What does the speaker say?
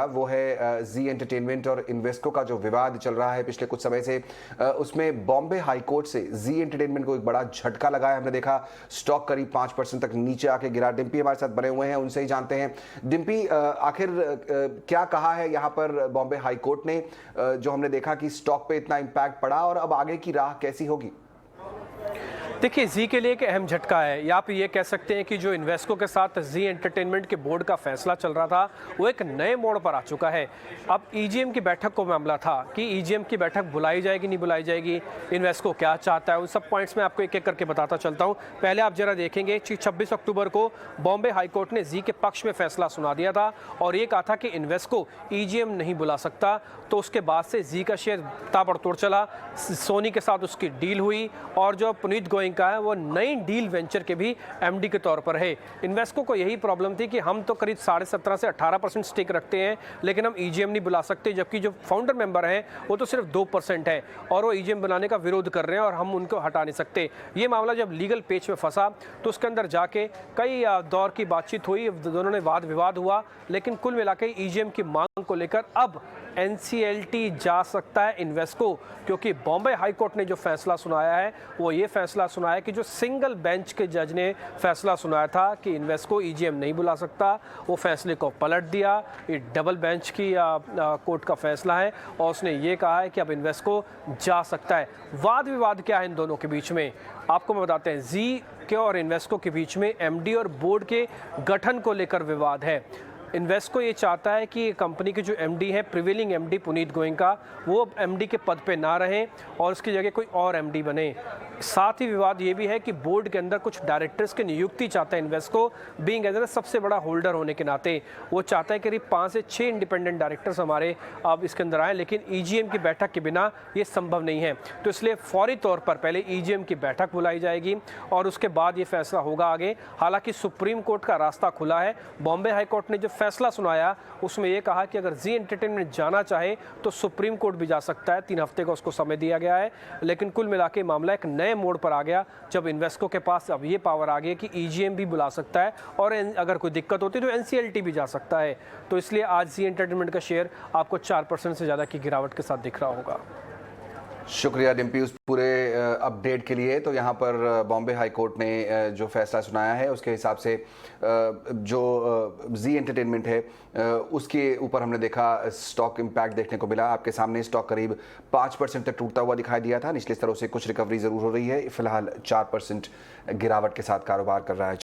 वो है जी एंटरटेनमेंट और इन्वेस्को का जो विवाद चल रहा है पिछले कुछ समय से। उसमें बॉम्बे हाई कोर्ट से जी एंटरटेनमेंट को एक बड़ा झटका लगा है। हमने देखा स्टॉक करीब 5% तक नीचे आके गिरा। डिम्पी हमारे साथ बने हुए हैं, उनसे ही जानते हैं। डिम्पी, आखिर क्या कहा है यहाँ पर बॉम्बे हाई कोर्ट ने, जो हमने देखा कि स्टॉक पे इतना इम्पैक्ट पड़ा, और अब आगे की राह कैसी होगी? देखिए, जी के लिए एक अहम झटका है, या आप ये कह सकते हैं कि जो इन्वेस्को के साथ जी एंटरटेनमेंट के बोर्ड का फैसला चल रहा था वो एक नए मोड़ पर आ चुका है। अब ईजीएम की बैठक को मामला था कि ईजीएम की बैठक बुलाई जाएगी नहीं बुलाई जाएगी, इन्वेस्को क्या चाहता है, उन सब पॉइंट्स में आपको एक एक करके बताता चलता हूँ। पहले आप जरा देखेंगे 26 अक्टूबर को बॉम्बे हाईकोर्ट ने जी के पक्ष में फैसला सुना दिया था और ये कहा था कि इन्वेस्को ईजीएम नहीं बुला सकता। तो उसके बाद से जी का शेयर ताबड़तोड़ चला, सोनी के साथ उसकी डील हुई और जो पुनीत गोयल का है वो नई डील वेंचर के भी एमडी के तौर पर है। इन्वेस्को को यही प्रॉब्लम थी कि हम तो करीब 17.5 से 18% स्टेक रखते हैं, लेकिन हम ईजीएम नहीं बुला सकते, जबकि जो फाउंडर मेंबर हैं वो तो सिर्फ 2% है और वो ईजीएम बनाने का विरोध कर रहे हैं और हम उनको हटा नहीं सकते। ये मामला जब लीगल पेच में फंसा तो उसके अंदर जाके कई दौर की बातचीत हुई, दोनों ने वाद विवाद हुआ, लेकिन कुल मिलाकर ईजीएम की मांग को लेकर अब एनसीएलटी जा सकता है इन्वेस्को, क्योंकि बॉम्बे हाई कोर्ट ने जो फैसला सुनाया है वो ये फैसला सुनाया कि जो सिंगल बेंच के जज ने फैसला सुनाया था कि इन्वेस्को ईजीएम नहीं बुला सकता, वो फैसले को पलट दिया। ये डबल बेंच की कोर्ट का फैसला है और उसने ये कहा है कि अब इन्वेस्को जा सकता है। वाद विवाद क्या है इन दोनों के बीच में, आपको मैं बताते हैं। जी के और इन्वेस्को के बीच में एमडी और बोर्ड के गठन को लेकर विवाद है। इन्वेस्को ये चाहता है कि कंपनी के जो एमडी हैं, प्रिवेलिंग एमडी पुनीत गोयल का, वो एमडी के पद पे ना रहें और उसकी जगह कोई और एमडी बने। साथ ही विवाद ये भी है कि बोर्ड के अंदर कुछ डायरेक्टर्स की नियुक्ति चाहता है इन्वेस्को, बीइंग एज सबसे बड़ा होल्डर होने के नाते। वो चाहता है करीब 5 से 6 इंडिपेंडेंट डायरेक्टर्स हमारे अब इसके अंदर आए, लेकिन ईजीएम की बैठक के बिना ये संभव नहीं है। तो इसलिए फौरी तौर पर पहले ईजीएम की बैठक बुलाई जाएगी और उसके बाद ये फैसला होगा आगे। हालांकि सुप्रीम कोर्ट का रास्ता खुला है। बॉम्बे हाई कोर्ट ने जो फैसला सुनाया उसमें यह कहा कि अगर जी एंटरटेनमेंट जाना चाहे तो सुप्रीम कोर्ट भी जा सकता है, 3 हफ्ते का उसको समय दिया गया है। लेकिन कुल मिला के मामला एक नए मोड़ पर आ गया जब इन्वेस्को के पास अब ये पावर आ गई कि ईजीएम भी बुला सकता है और अगर कोई दिक्कत होती है तो एनसीएलटी भी जा सकता है। तो इसलिए आज जी एंटरटेनमेंट का शेयर आपको 4% से ज़्यादा की गिरावट के साथ दिख रहा होगा। शुक्रिया डिम्पी उस पूरे अपडेट के लिए। तो यहाँ पर बॉम्बे हाई कोर्ट ने जो फैसला सुनाया है उसके हिसाब से जो जी एंटरटेनमेंट है उसके ऊपर हमने देखा स्टॉक इम्पैक्ट देखने को मिला। आपके सामने स्टॉक करीब 5% तक टूटता हुआ दिखाई दिया था। निचले स्तरों से कुछ रिकवरी ज़रूर हो रही है। फिलहाल 4% गिरावट के साथ कारोबार कर रहा है।